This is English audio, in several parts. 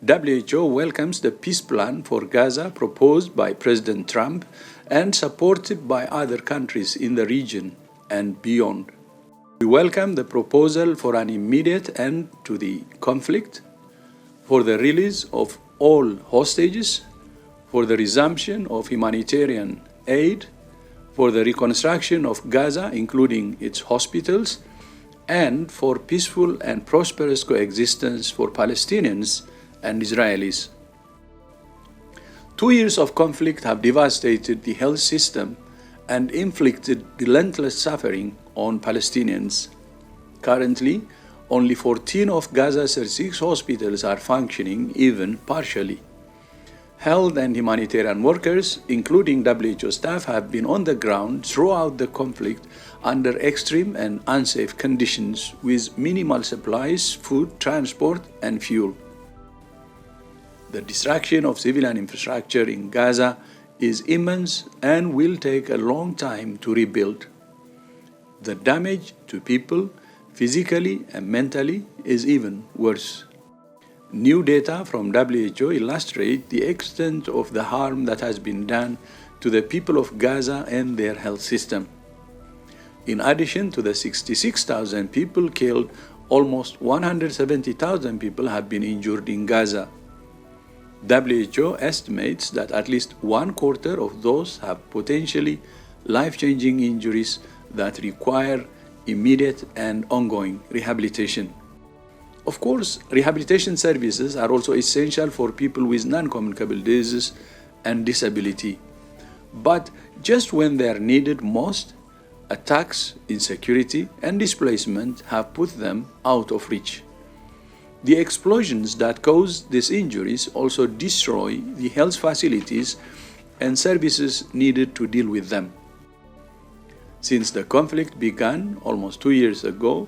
WHO welcomes the peace plan for Gaza proposed by President Trump and supported by other countries in the region and beyond. We welcome the proposal for an immediate end to the conflict, for the release of all hostages, for the resumption of humanitarian aid, for the reconstruction of Gaza, including its hospitals, and for peaceful and prosperous coexistence for Palestinians and Israelis. 2 years of conflict have devastated the health system and inflicted relentless suffering on Palestinians. Currently, only 14 of Gaza's 36 hospitals are functioning, even partially. Health and humanitarian workers, including WHO staff, have been on the ground throughout the conflict under extreme and unsafe conditions with minimal supplies, food, transport, and fuel. The destruction of civilian infrastructure in Gaza is immense and will take a long time to rebuild. The damage to people, physically and mentally, is even worse. New data from WHO illustrate the extent of the harm that has been done to the people of Gaza and their health system. In addition to the 66,000 people killed, almost 170,000 people have been injured in Gaza. WHO estimates that at least 1/4 of those have potentially life-changing injuries that require immediate and ongoing rehabilitation. Of course, rehabilitation services are also essential for people with non-communicable diseases and disability. But just when they are needed most, attacks, insecurity, and displacement have put them out of reach. The explosions that cause these injuries also destroy the health facilities and services needed to deal with them. Since the conflict began almost 2 years ago,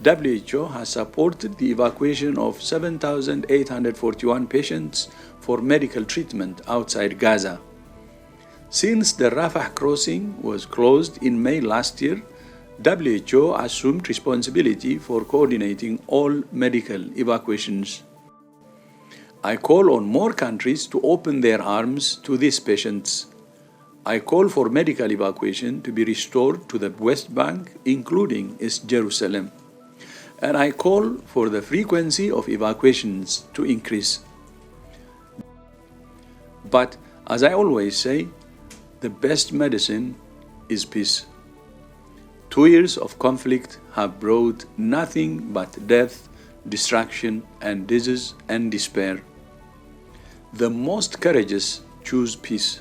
WHO has supported the evacuation of 7,841 patients for medical treatment outside Gaza. Since the Rafah crossing was closed in May last year, WHO assumed responsibility for coordinating all medical evacuations. I call on more countries to open their arms to these patients. I call for medical evacuation to be restored to the West Bank, including East Jerusalem. And I call for the frequency of evacuations to increase. But, as I always say, the best medicine is peace. 2 years of conflict have brought nothing but death, destruction, and disease and despair. The most courageous choose peace.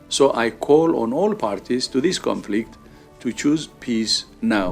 So I call on all parties to this conflict to choose peace now.